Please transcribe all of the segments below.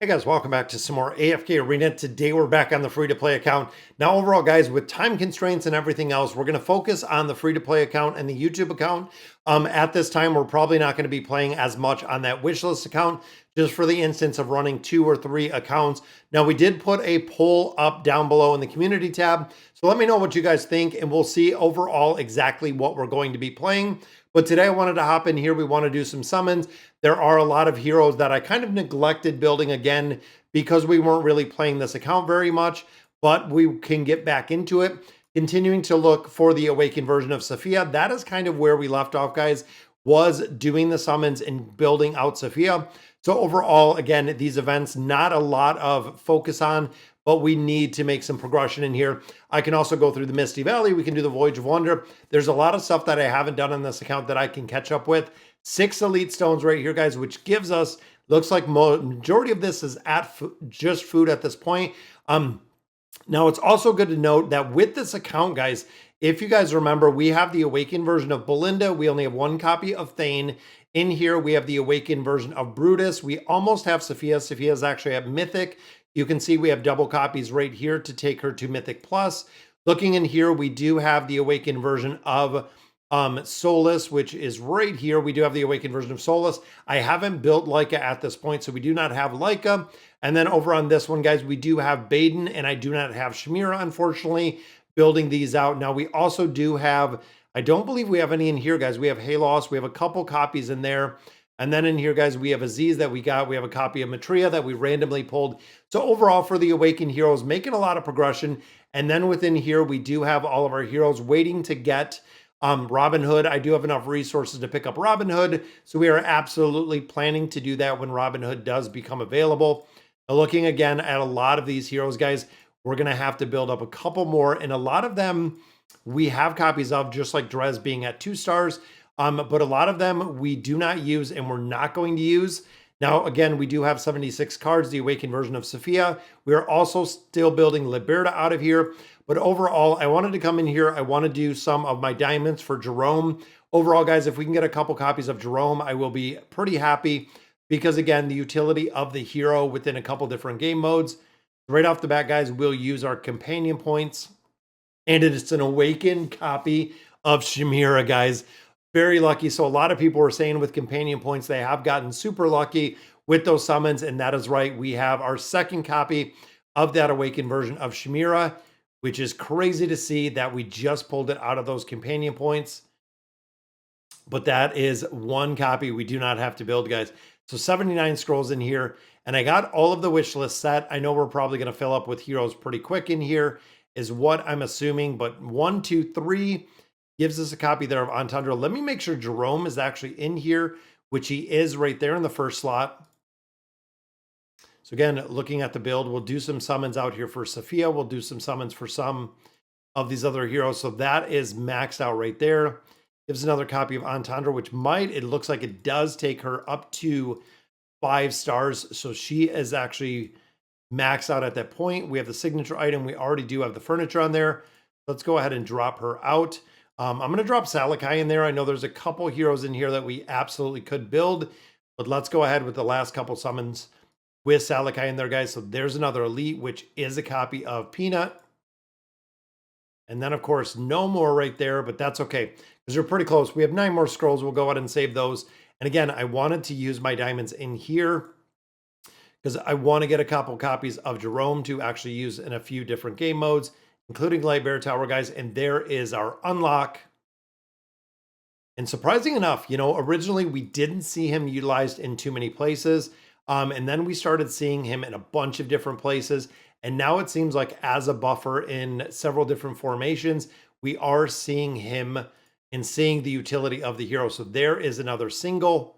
Hey guys, welcome back to some more AFK Arena. Today we're back on the free-to-play account. Now overall guys, with time constraints and everything else, we're going to focus on the free-to-play account and the YouTube account. At this time, we're probably not going to be playing as much on that wishlist account, just for the instance of running 2 or 3 accounts. Now we did put a poll up down below in the community tab, so let me know what you guys think and we'll see overall exactly what we're going to be playing. But today I wanted to hop in here. We want to do some summons. There are a lot of heroes that I kind of neglected building again because we weren't really playing this account very much, but we can get back into it. Continuing to look for the awakened version of Sophia. That is kind of where we left off, guys, was doing the summons and building out Sophia. So overall, again, these events, not a lot of focus on, but we need to make some progression in here. I can also go through the Misty Valley. We can do the Voyage of Wonder. There's a lot of stuff that I haven't done on this account that I can catch up with. 6 elite stones right here, guys, which gives us, looks like majority of this is at just food at this point. Now it's also good to note that with this account, guys, if you guys remember, we have the awakened version of Belinda. We only have 1 copy of Thane. In here, we have the awakened version of Brutus. We almost have Sophia. Sophia is actually at Mythic. You can see we have double copies right here to take her to Mythic Plus. Looking in here, we do have the awakened version of Solus, which is right here. We do have the awakened version of Solus. I haven't built Leica at this point, so we do not have Leica. And then over on this one, guys, we do have Baden, and I do not have Shamira, unfortunately, building these out. Now, we also do have, I don't believe we have any in here, guys. We have Halos. We have a couple copies in there. And then in here, guys, we have Aziz that we got. We have a copy of Matria that we randomly pulled. So overall, for the Awakened Heroes, making a lot of progression. And then within here, we do have all of our heroes waiting to get Robin Hood. I do have enough resources to pick up Robin Hood. So we are absolutely planning to do that when Robin Hood does become available. Now, looking again at a lot of these heroes, guys, we're going to have to build up a couple more. And a lot of them we have copies of, just like Drez being at 2 stars. But a lot of them we do not use and we're not going to use. Now, again, we do have 76 cards, the Awakened version of Sophia. We are also still building Liberta out of here. But overall, I wanted to come in here. I want to do some of my diamonds for Jerome. Overall, guys, if we can get a couple copies of Jerome, I will be pretty happy. Because, again, the utility of the hero within a couple different game modes. Right off the bat, guys, we'll use our companion points. And it's an Awakened copy of Shamira, guys. Very lucky. So a lot of people were saying with companion points, they have gotten super lucky with those summons. And that is right. We have our second copy of that Awakened version of Shamira, which is crazy to see that we just pulled it out of those companion points. But that is 1 copy we do not have to build, guys. So 79 scrolls in here. And I got all of the wish list set. I know we're probably going to fill up with heroes pretty quick in here, is what I'm assuming. But 1, 2, 3... gives us a copy there of Entendre. Let me make sure Jerome is actually in here, which he is right there in the first slot. So again, looking at the build, we'll do some summons out here for Sophia. We'll do some summons for some of these other heroes. So that is maxed out right there. Gives another copy of Entendre, which might, it looks like it does take her up to 5 stars. So she is actually maxed out at that point. We have the signature item. We already do have the furniture on there. Let's go ahead and drop her out. I'm going to drop Salakai in there. I know there's a couple heroes in here that we absolutely could build, but let's go ahead with the last couple summons with Salakai in there, guys. So there's another elite, which is a copy of Peanut. And then, of course, no more right there, but that's okay because we're pretty close. We have 9 more scrolls. We'll go ahead and save those. And again, I wanted to use my diamonds in here because I want to get a couple copies of Jerome to actually use in a few different game modes, including Light Bear Tower, guys. And there is our unlock. And surprising enough, you know, originally we didn't see him utilized in too many places. And then we started seeing him in a bunch of different places. And now it seems like as a buffer in several different formations, we are seeing him and seeing the utility of the hero. So there is another single.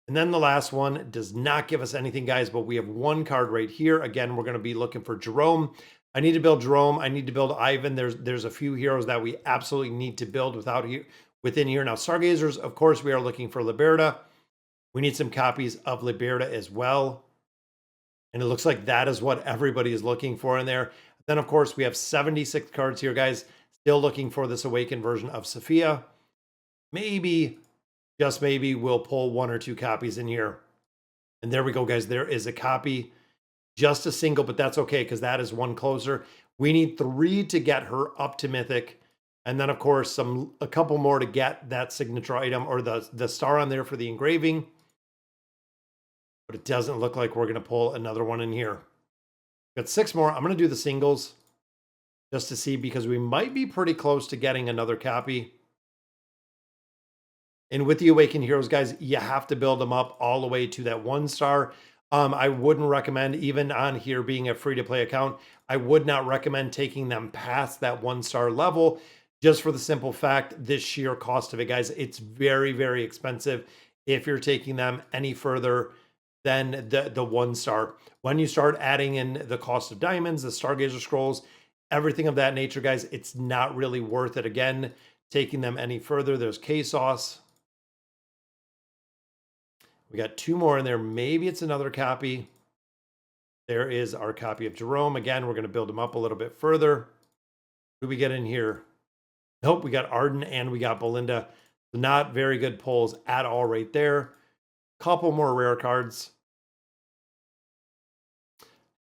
And then the last one does not give us anything, guys, but we have 1 card right here. Again, we're going to be looking for Jerome. I need to build Jerome. I need to build Ivan. There's a few heroes that we absolutely need to build within here. Now, Stargazers, of course, we are looking for Liberta. We need some copies of Liberta as well. And it looks like that is what everybody is looking for in there. Then, of course, we have 76 cards here, guys. Still looking for this Awakened version of Sophia. Maybe, just maybe, we'll pull 1 or 2 copies in here. And there we go, guys. There is a copy. Just a single, but that's okay because that is one closer. We need 3 to get her up to mythic. And then, of course, a couple more to get that signature item or the star on there for the engraving. But it doesn't look like we're going to pull another one in here. Got 6 more. I'm going to do the singles just to see because we might be pretty close to getting another copy. And with the Awakened Heroes, guys, you have to build them up all the way to that 1 star. I wouldn't recommend, even on here being a free-to-play account, I would not recommend taking them past that 1 star level just for the simple fact, this sheer cost of it, guys. It's very, very expensive if you're taking them any further than the 1 star. When you start adding in the cost of diamonds, the Stargazer scrolls, everything of that nature, guys, it's not really worth it. Again, taking them any further. There's K-Sauce. We got 2 more in there. Maybe it's another copy. There is our copy of Jerome. Again, we're going to build him up a little bit further. Who do we get in here? Nope, we got Arden and we got Belinda. Not very good pulls at all right there. Couple more rare cards.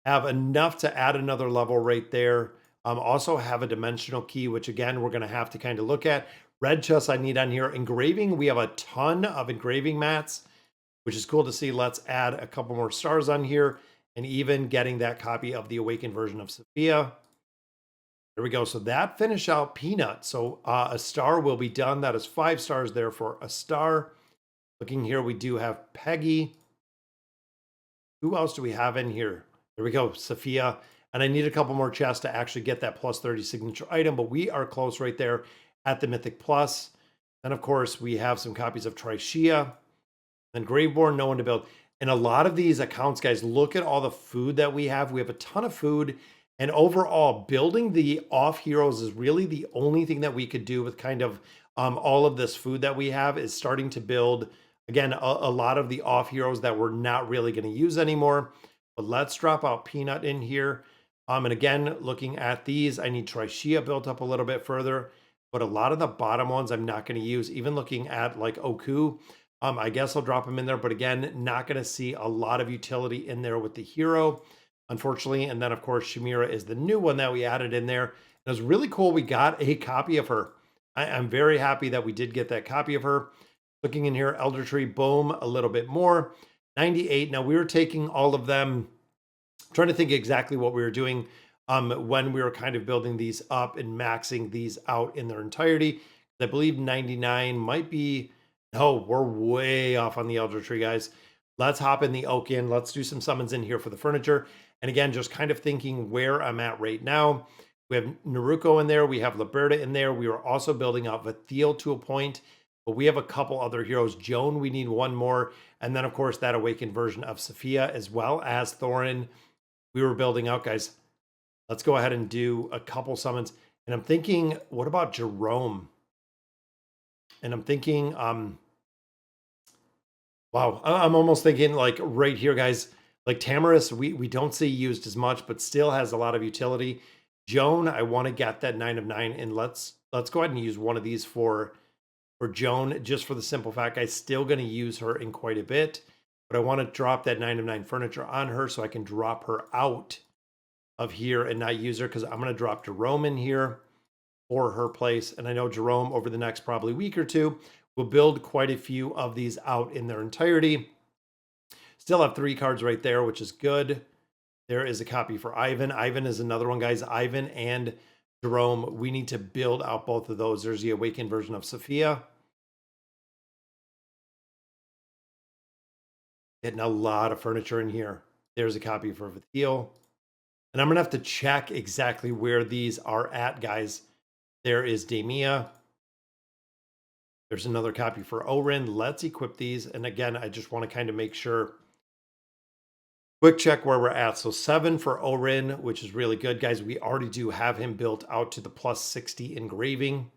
Have enough to add another level right there. Also have a dimensional key, which again, we're going to have to kind of look at. Red chest I need on here. Engraving, we have a ton of engraving mats, which is cool to see. Let's add a couple more stars on here and even getting that copy of the Awakened version of Sophia. There we go. So that finish out Peanut. So a star will be done. That is 5 stars there for a star. Looking here, we do have Peggy. Who else do we have in here? There we go, Sophia. And I need a couple more chests to actually get that plus 30 signature item, but we are close right there at the Mythic Plus. Then, of course, we have some copies of Trishea. Then Graveborn, no one to build. And a lot of these accounts, guys, look at all the food that we have. We have a ton of food. And overall, building the off heroes is really the only thing that we could do with kind of all of this food that we have is starting to build, again, a lot of the off heroes that we're not really going to use anymore. But let's drop out Peanut in here. And again, looking at these, I need Trishea built up a little bit further. But a lot of the bottom ones I'm not going to use. Even looking at like Oku, I guess I'll drop him in there. But again, not going to see a lot of utility in there with the hero, unfortunately. And then, of course, Shamira is the new one that we added in there. And it was really cool. We got a copy of her. I'm very happy that we did get that copy of her. Looking in here, Elder Tree, boom, a little bit more. 98. Now, we were taking all of them, trying to think exactly what we were doing when we were kind of building these up and maxing these out in their entirety. I believe 99 might be, no, we're way off on the Elder Tree, guys. Let's hop in the Oak in. Let's do some summons in here for the furniture. And again, just kind of thinking where I'm at right now. We have Naruko in there. We have Liberta in there. We were also building out Vathiel to a point, but we have a couple other heroes. Joan, we need 1 more. And then, of course, that Awakened version of Sophia, as well as Thorin. We were building out, guys. Let's go ahead and do a couple summons. And I'm thinking, what about Jerome? And I'm thinking, wow, I'm almost thinking like right here, guys, like Tamaris, we don't see used as much, but still has a lot of utility. Joan, I want to get that 9 of 9, and let's go ahead and use one of these for Joan, just for the simple fact I'm still going to use her in quite a bit, but I want to drop that 9 of 9 furniture on her so I can drop her out of here and not use her, because I'm going to drop Jerome in here for her place. And I know Jerome over the next probably week or two will build quite a few of these out in their entirety. Still have 3 cards right there, which is good. There is a copy for Ivan. Ivan is another one, guys. Ivan and Jerome, we need to build out both of those. There's the Awakened version of Sophia. Getting a lot of furniture in here. There's a copy for Vathiel. And I'm going to have to check exactly where these are at, guys. There is Damia. There's another copy for Orin. Let's equip these. And again, I just want to kind of make sure. Quick check where we're at. So 7 for Orin, which is really good. Guys, we already do have him built out to the plus 60 engraving.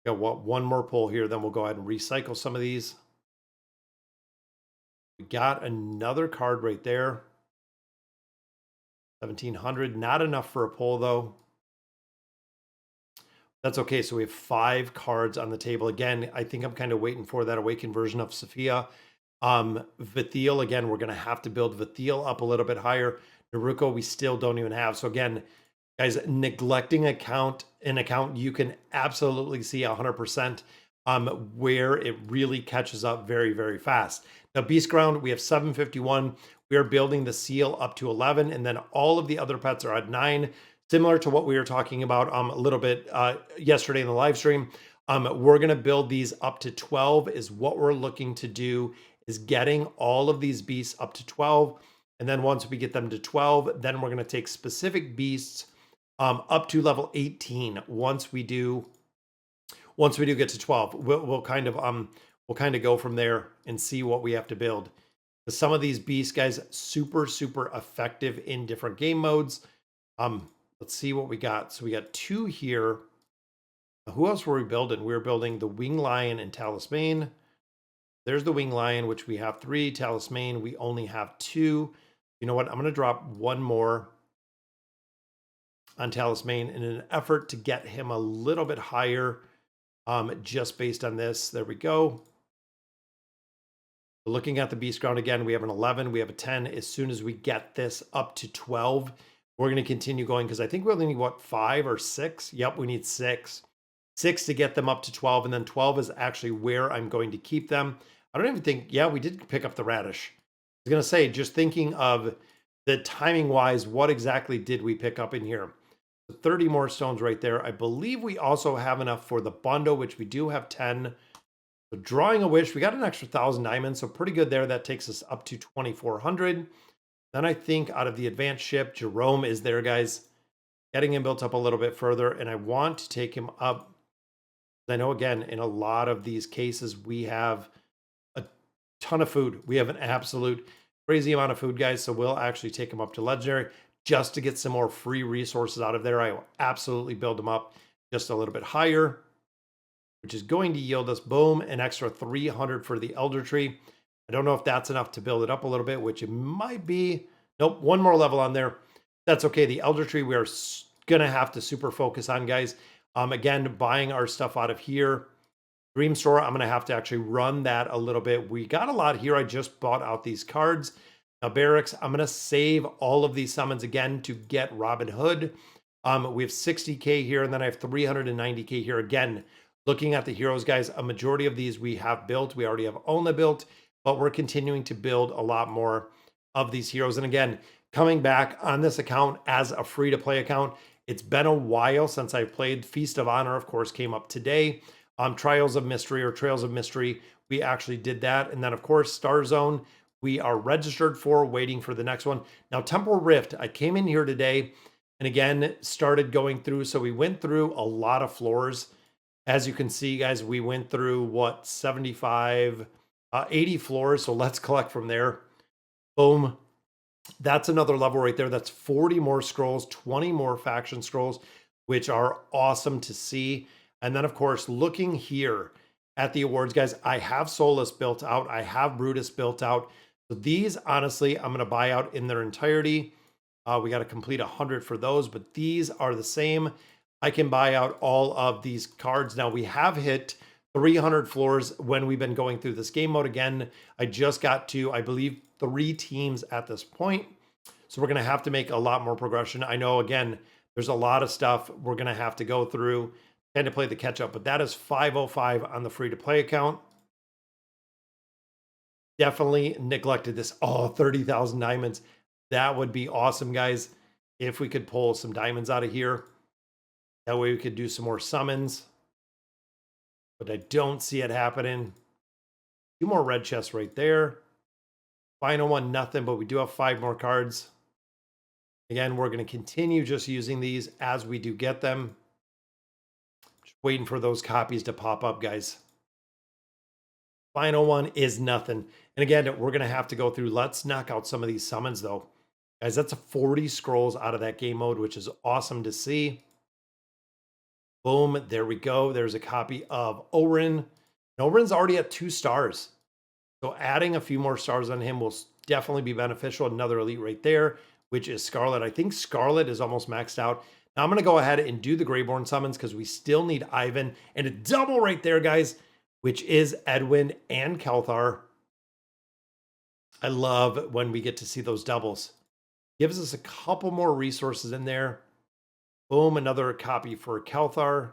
Got one more pull here, then we'll go ahead and recycle some of these. We got another card right there. 1700, not enough for a pull though. That's okay. So we have 5 cards on the table. Again, I think I'm kind of waiting for that Awakened version of Sophia. Vithiel, again, we're going to have to build Vithiel up a little bit higher. Naruko, we still don't even have. So again, guys, neglecting an account you can absolutely see 100% where it really catches up very, very fast. Now, Beast Ground, we have 751. We are building the seal up to 11, and then all of the other pets are at 9, similar to what we were talking about a little bit yesterday in the live stream. We're going to build these up to 12 is what we're looking to do, is getting all of these beasts up to 12. And then once we get them to 12, then we're going to take specific beasts up to level 18. Once we do get to 12, we'll kind of go from there and see what we have to build. Some of these beasts, guys, super effective in different game modes. Let's see what we got. So we got 2 here. Who else were we building? We were building the Wing Lion and Talisman. There's the Wing Lion, which we have 3. Talisman, we only have 2. You know what? I'm going to drop 1 more on Talisman in an effort to get him a little bit higher, just based on this. There we go. Looking at the Beast Ground again, we have an 11, we have a 10. As soon as we get this up to 12, we're going to continue going, because I think we only need, what, 5 or 6? Yep, we need 6. 6 to get them up to 12, and then 12 is actually where I'm going to keep them. I don't even think, yeah, we did pick up the radish. I was going to say, just thinking of the timing wise, what exactly did we pick up in here? 30 more stones right there. I believe we also have enough for the bundle, which we do have 10. So drawing a wish, we got an extra 1,000 diamonds, so pretty good there. That takes us up to 2,400. Then I think out of the advanced ship, Jerome is there, guys. Getting him built up a little bit further, and I want to take him up. I know, again, in a lot of these cases, we have a ton of food. We have an absolute crazy amount of food, guys. So we'll actually take him up to legendary just to get some more free resources out of there. I will absolutely build them up just a little bit higher, which is going to yield us, boom, an extra 300 for the Elder Tree. I don't know if that's enough to build it up a little bit, which it might be. Nope, 1 more level on there. That's okay. The Elder Tree, we are going to have to super focus on, guys. Again, buying our stuff out of here. Dream Store, I'm going to have to actually run that a little bit. We got a lot here. I just bought out these cards. Now, Barracks, I'm going to save all of these summons again to get Robin Hood. We have 60K here, and then I have 390K here. Again, looking at the heroes, guys, a majority of these we have built. We already have Ona built, but we're continuing to build a lot more of these heroes. And again, coming back on this account as a free-to-play account, it's been a while since I've played. Feast of Honor, of course, came up today. Trials of Mystery or Trails of Mystery, we actually did that. And then, of course, Star Zone, we are registered for, waiting for the next one. Now, Temporal Rift, I came in here today and again, started going through. So we went through a lot of floors. As you can see, guys, we went through, what, 75, 80 floors. So let's collect from there. Boom. That's another level right there. That's 40 more scrolls, 20 more faction scrolls, which are awesome to see. And then, of course, looking here at the awards, guys, I have Solus built out. I have Brutus built out. So these, honestly, I'm going to buy out in their entirety. We got to complete 100 for those, but these are the same. I can buy out all of these cards. Now, we have hit 300 floors when we've been going through this game mode. Again, I just got to, I believe, 3 teams at this point. So we're going to have to make a lot more progression. I know, again, there's a lot of stuff we're going to have to go through and to play the catch up, but that is 505 on the free to play account. Definitely neglected this. Oh, 30,000 diamonds. That would be awesome, guys. If we could pull some diamonds out of here. That way we could do some more summons. But I don't see it happening. 2 more red chests right there. Final one, nothing, but we do have 5 more cards. Again, we're going to continue just using these as we do get them. Just waiting for those copies to pop up, guys. Final one is nothing. And again, we're going to have to go through. Let's knock out some of these summons, though. Guys, that's a 40 scrolls out of that game mode, which is awesome to see. Boom, there we go. There's a copy of Orin. Orin's already at 2 stars. So adding a few more stars on him will definitely be beneficial. Another elite right there, which is Scarlet. I think Scarlet is almost maxed out. Now I'm going to go ahead and do the Greyborn summons because we still need Ivan. And a double right there, guys, which is Edwin and Kelthar. I love when we get to see those doubles. Gives us a couple more resources in there. Boom, another copy for Kelthar.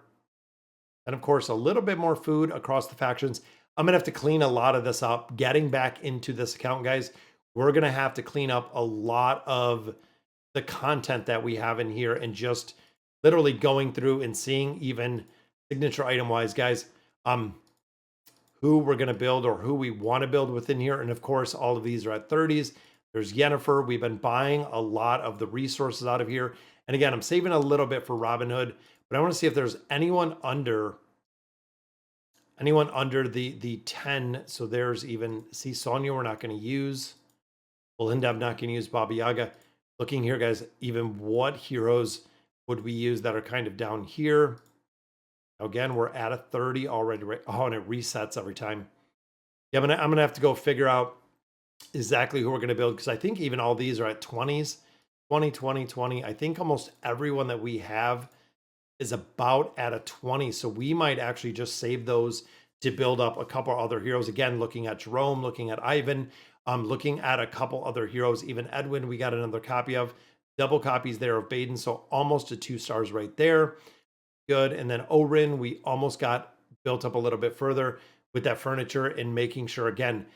And of course, a little bit more food across the factions. I'm going to have to clean a lot of this up. Getting back into this account, guys, we're going to have to clean up a lot of the content that we have in here and just literally going through and seeing even signature item wise, guys, who we're going to build or who we want to build within here. And of course, all of these are at 30s. There's Yennefer. We've been buying a lot of the resources out of here. And again, I'm saving a little bit for Robin Hood, but I want to see if there's anyone under the 10. So there's even, see, Sonya we're not going to use. Belinda, I'm not going to use. Baba Yaga. Looking here, guys, even what heroes would we use that are kind of down here? Again, we're at a 30 already. Right? Oh, and it resets every time. Yeah, I'm gonna have to go figure out exactly who we're gonna build, because I think even all these are at 20s, 20, 20, 20. I think almost everyone that we have is about at a 20. So we might actually just save those to build up a couple other heroes. Again, looking at Jerome, looking at Ivan, looking at a couple other heroes. Even Edwin, we got another copy of. Double copies there of Baden, so almost to 2 stars right there. Good. And then Orin, we almost got built up a little bit further with that furniture and making sure, again,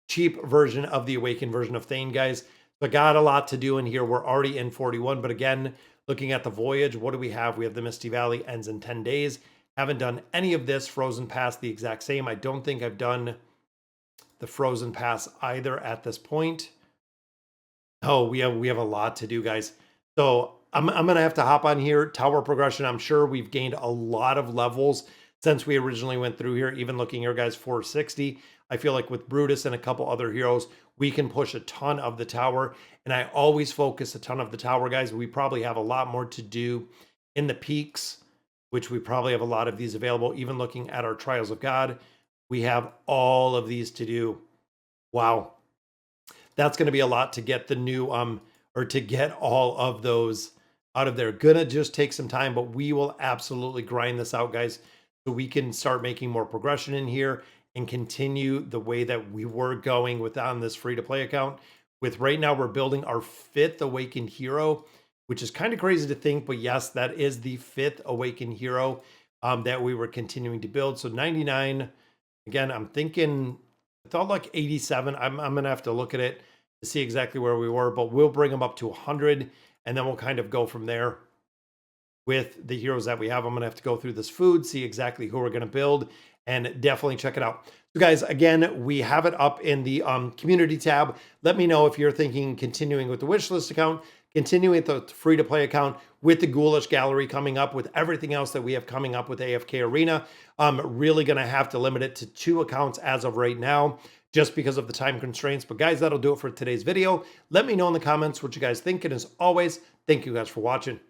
cheap version of the Awakened version of Thane, guys. But got a lot to do in here. We're already in 41. But again, looking at the voyage, what do we have? We have the Misty Valley, ends in 10 days. Haven't done any of this. Frozen Pass, the exact same. I don't think I've done the Frozen Pass either at this point. Oh, we have a lot to do, guys. So I'm gonna have to hop on here. Tower progression. I'm sure we've gained a lot of levels since we originally went through here. Even looking here, guys, 460. I feel like with Brutus and a couple other heroes, we can push a ton of the tower. And I always focus a ton of the tower, guys. We probably have a lot more to do in the peaks, which we probably have a lot of these available. Even looking at our Trials of God, we have all of these to do. Wow. That's going to be a lot to get the new or to get all of those out of there. Gonna just take some time, but we will absolutely grind this out, guys, so we can start making more progression in here and continue the way that we were going with on this free to play account. With right now, we're building our 5th Awakened hero, which is kind of crazy to think, but yes, that is the 5th Awakened hero that we were continuing to build. So 99, again, I'm thinking, I thought like 87. I'm gonna have to look at it to see exactly where we were, but we'll bring them up to 100, and then we'll kind of go from there with the heroes that we have. I'm gonna have to go through this food, see exactly who we're gonna build, and definitely check it out. So guys, again, we have it up in the community tab. Let me know if you're thinking continuing with the wishlist account, continuing with the free to play account, with the Ghoulish Gallery coming up, with everything else that we have coming up with AFK Arena. I'm really gonna have to limit it to 2 accounts as of right now, just because of the time constraints. But guys, that'll do it for today's video. Let me know in the comments what you guys think. And as always, thank you guys for watching.